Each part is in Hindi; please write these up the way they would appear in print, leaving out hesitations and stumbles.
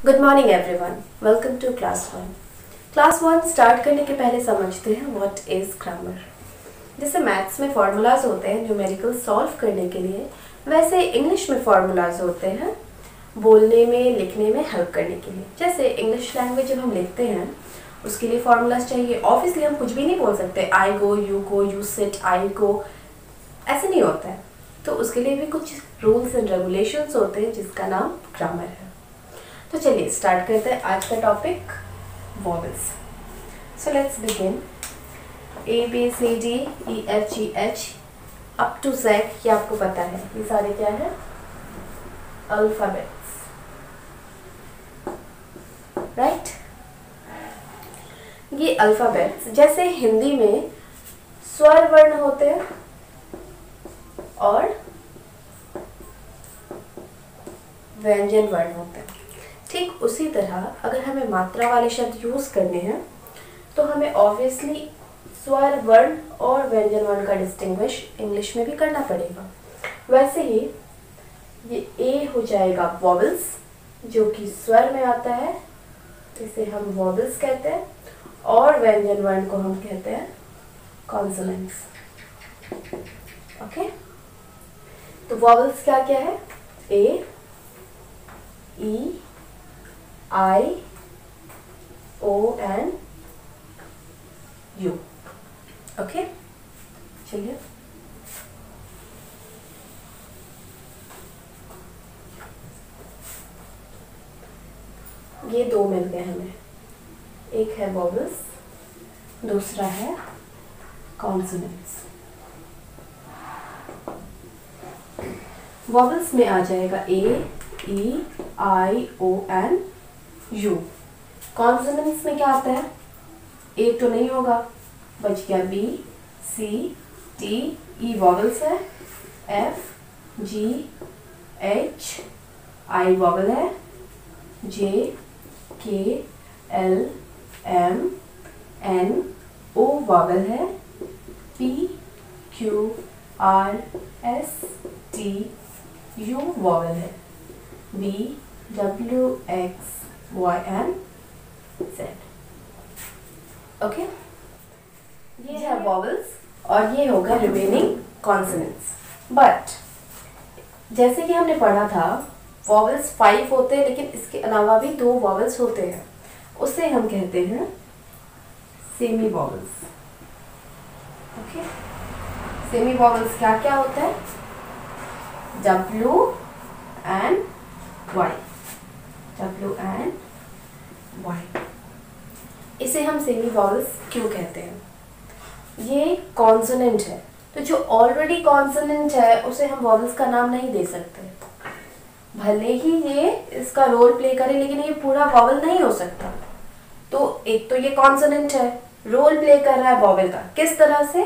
Good morning everyone, welcome to class 1। Class 1 start करने के पहले समझते हैं व्हाट इज ग्रामर। जैसे मैथ्स में फार्मूलाज होते हैं न्यूमेरिकल सॉल्व करने के लिए, वैसे इंग्लिश में फार्मूलाज होते हैं बोलने में लिखने में हेल्प करने के लिए। जैसे इंग्लिश लैंग्वेज जब हम लिखते हैं उसके लिए फार्मूलाज चाहिए। ऑब्वियसली हम कुछ भी नहीं बोल सकते, आई गो, यू सिट, आई गो, ऐसे नहीं होता है। तो उसके लिए भी कुछ रूल्स एंड रेगुलेशंस होते हैं जिसका नाम ग्रामर है। तो चलिए स्टार्ट करते हैं आज का topic vowels. So let's begin. A B C D E F G H up to Z, ये आपको पता है ये सारे क्या है, अल्फाबेट्स, राइट। ये अल्फाबेट्स जैसे हिंदी में स्वर वर्ण होते हैं और व्यंजन वर्ण होते हैं, ठीक उसी तरह अगर हमें मात्रा वाले शब्द यूज करने हैं तो हमें ऑब्वियसली स्वर वर्ण और व्यंजन वर्ण का डिस्टिंग्विश इंग्लिश में भी करना पड़ेगा। वैसे ही ये ए हो जाएगा वॉवेल्स जो कि स्वर में आता है, इसे हम वॉवेल्स कहते हैं, और व्यंजन वर्ण को हम कहते हैं कॉन्सोनेंट्स। ओके, तो वॉवेल्स क्या क्या है, ए, ई, आई, ओ एंड यू। ओके, चलिए ये दो मिल गए हमें, एक है वॉवेल्स, दूसरा है कॉन्सोनेंट्स। वॉवेल्स में आ जाएगा ए, ई, आई, ओ एंड यू। कॉन्सोनेंट्स में क्या आता है, ए तो नहीं होगा, बच गया B, C, T, E vowels है, F, G, H, I vowel है, J, K, L, M, N, O vowel है, P, Q, R, S, T, U vowel है, V, W, X, Y and Z. Okay, ये है वॉवेल्स और ये होगा रिमेनिंग कॉन्सोनेंट्स। बट जैसे कि हमने पढ़ा था वॉवेल्स 5 होते हैं, लेकिन इसके अलावा भी 2 वॉवेल्स होते हैं, उसे हम कहते हैं semi vowels. Okay, semi vowels क्या क्या होता है, W and Y, W and Y। इसे हम सेमी वॉवेल्स क्यों कहते हैं, ये कॉन्सोनेंट है, तो जो ऑलरेडी कॉन्सोनेंट है उसे हम वॉवेल्स का नाम नहीं दे सकते। भले ही ये इसका रोल प्ले करे लेकिन ये पूरा वॉवेल नहीं हो सकता। तो एक तो ये कॉन्सोनेंट है, रोल प्ले कर रहा है वॉवेल का, किस तरह से,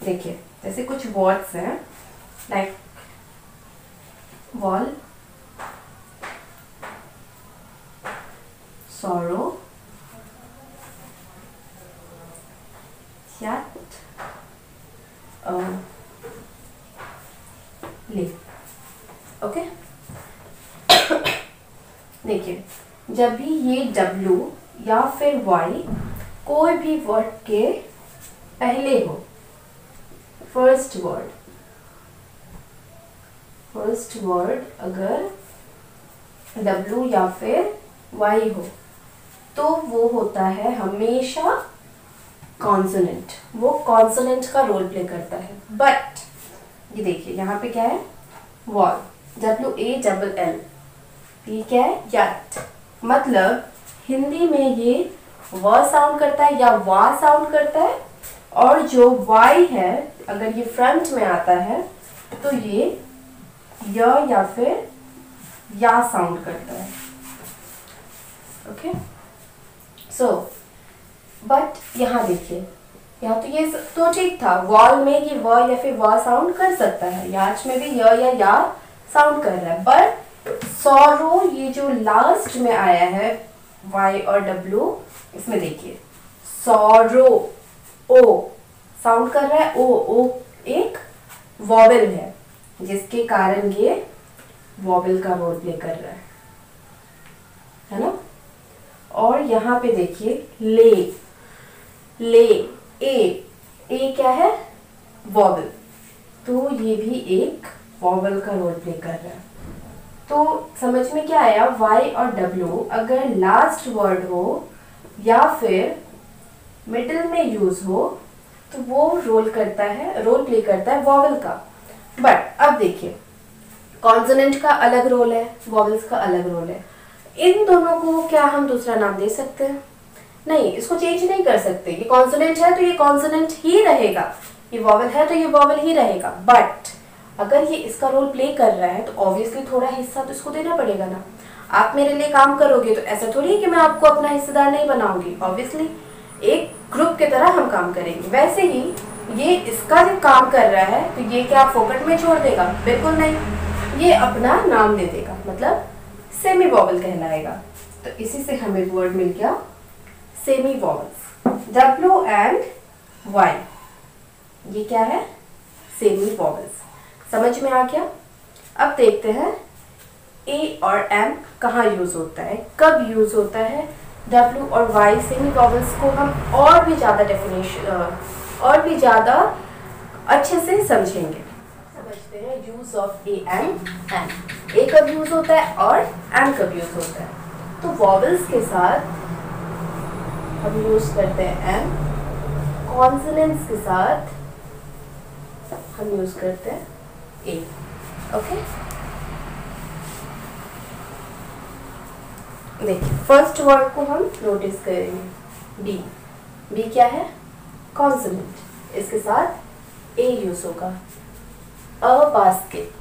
देखिए जैसे कुछ वर्ड्स हैं like wall, sorrow, yet, live। Okay, देखिए जब भी ये W या फिर Y कोई भी वर्ड के पहले हो, फर्स्ट वर्ड अगर W या फिर Y हो तो वो होता है हमेशा कॉन्सोनेंट, वो कॉन्सोनेंट का रोल प्ले करता है। बट ये देखिए यहाँ पे क्या है, वॉल, WALL, ये क्या है, यट, मतलब हिंदी में ये व साउंड करता है या वा साउंड करता है, और जो वाई है अगर ये फ्रंट में आता है तो ये य या फिर या साउंड करता है। ओके, सो बट यहाँ देखिए, यहाँ तो ये तो ठीक था, वॉल में ये व या फिर वा साउंड कर सकता है, याच में भी य या साउंड कर रहा है, बट सॉरो ये जो लास्ट में आया है Y और W, इसमें देखिए सॉरो ओ साउंड कर रहा है, ओ एक वॉवेल है जिसके कारण ये वॉवेल का रोल प्ले कर रहा है ना। और यहाँ पे देखिए ले, ले, ए क्या है? वॉवल, तो ये भी एक वॉवल का रोल प्ले कर रहा है। तो समझ में क्या आया? Y और W अगर लास्ट वर्ड हो या फिर मिडिल में यूज हो तो वो रोल प्ले करता है वॉवल का। बट अब देखिए, कॉन्सोनेंट का अलग रोल है, वॉवल्स का अलग रोल है। इन दोनों को क्या हम दूसरा नाम दे सकते हैं? नहीं, इसको चेंज नहीं कर सकते। ये कॉन्सोनेंट है तो ये कॉन्सोनेंट ही रहेगा, ये वॉवल है तो ये वॉवल ही रहेगा। बट अगर ये इसका रोल प्ले कर रहा है तो ऑब्वियसली थोड़ा हिस्सा तो इसको देना पड़ेगा ना। आप मेरे लिए काम करोगे तो ऐसा थोड़ी है कि मैं आपको अपना हिस्सेदार नहीं बनाऊंगी। ऑब्वियसली एक ग्रुप की तरह हम काम करेंगे। वैसे ही ये इसका जब काम कर रहा है तो ये क्या फोकट में छोड़ देगा? बिल्कुल नहीं, ये अपना नाम दे देगा, मतलब सेमी वॉवल कहलाएगा। तो इसी से हमें वर्ड मिल गया semi vowels, W and Y। ये क्या है? Semi vowels. समझ में आ गया? अब देखते हैं A और M कहाँ यूज होता है, कब यूज होता है। W और Y सेमी वॉवल्स को हम और भी ज़्यादा और भी ज़्यादा अच्छे से समझेंगे। समझते हैं use of A and M। A कब यूज होता है और M कब यूज होता है। तो वॉवल्स के साथ हम यूज करते हैं M, कॉन्सोनेंट्स के साथ हम यूज करते हैं A। ओके, देखिए फर्स्ट वर्ड को हम नोटिस करेंगे, बी क्या है? कॉन्सोनेंट, इसके साथ A यूज होगा, अ बास्केट।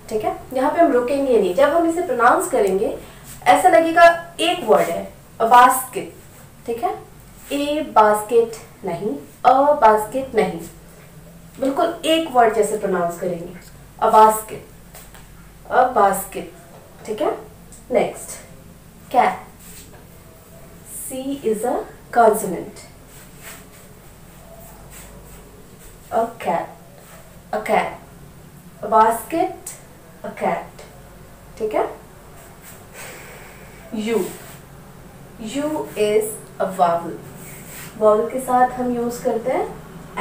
ठीक है, यहाँ पे हम रुकेंगे नहीं, जब हम इसे प्रोनाउंस करेंगे ऐसा लगेगा एक वर्ड है, अ बास्केट। ठीक है, ए बास्केट नहीं, अ बास्केट नहीं, बिल्कुल एक वर्ड जैसे प्रोनाउंस करेंगे, अ बास्केट, अ बास्केट। ठीक है, next cat, C is a consonant, a cat, a cat, a basket, a cat. ठीक है, U is a vowel, vowel के साथ हम यूज करते हैं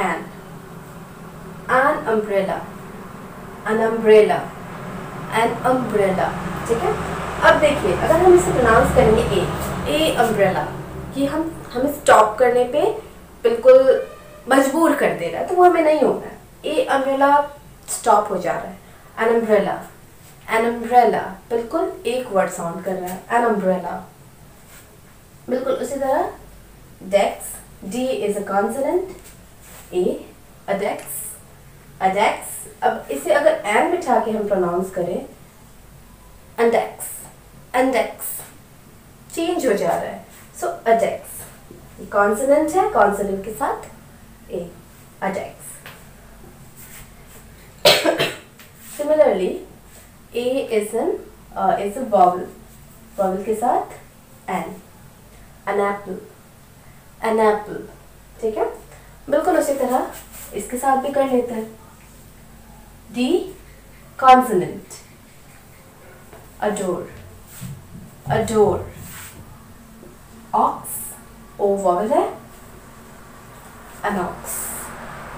an umbrella, an umbrella, an umbrella. ठीक है, अब देखिए अगर हम इसे प्रोनाउंस करेंगे ए अम्ब्रेला, ये हमें स्टॉप करने पे बिल्कुल मजबूर कर दे रहा है, तो वो हमें नहीं होना है। ए अम्ब्रेला स्टॉप हो जा रहा है, एन अम्ब्रेला, एन अम्ब्रेला बिल्कुल एक वर्ड साउंड कर रहा है, एन अम्ब्रेला। बिल्कुल उसी तरह डेक्स, डी इज अ कॉन्सोनेंट, ए, अडेक्स, अडेक्स। अब इसे अगर एन बिठा के हम प्रोनाउंस करें, अंडेक्स, अंडेक्स, चेंज हो जा रहा है, सो अडेक्स। ये कॉन्सोनेंट है, कॉन्सोनेंट के साथ ए, अडेक्स। Similarly A is a vowel, vowel के साथ an, an apple, an apple। ठीक है, बिल्कुल उसी तरह इसके साथ भी कर लेते हैं। D consonant, adore, adore, ox, ओ वॉवल है, an ox,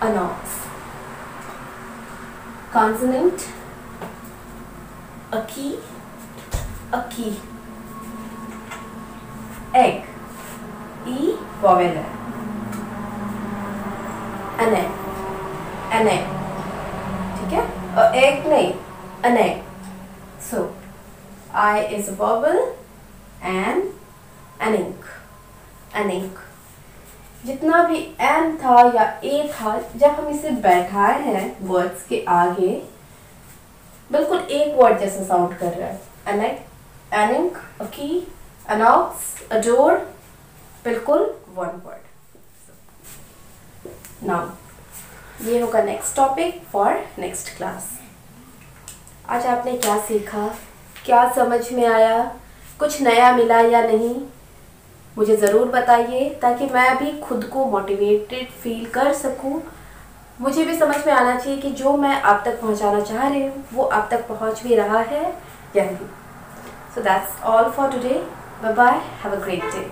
an ox। Consonant, a key, a key। egg, E vowel है, an egg, an egg। ठीक है, और egg नहीं, an egg। so I is a vowel and an ink, an ink। जितना भी n था या a था, जब हम इसे बैठाए हैं वर्ड्स के आगे, बिल्कुल एक वर्ड जैसा साउंड कर रहा है, an egg, an ink, a key, an ox, a door, बिल्कुल वन वर्ड। नाउ ये होगा next topic for next class. आज आपने क्या सीखा, क्या समझ में आया, कुछ नया मिला या नहीं, मुझे ज़रूर बताइए ताकि मैं भी खुद को मोटिवेटेड फील कर सकूं। मुझे भी समझ में आना चाहिए कि जो मैं आप तक पहुंचाना चाह रही हूँ वो आप तक पहुंच भी रहा है या नहीं। So that's all for today. Bye bye. Have a great day.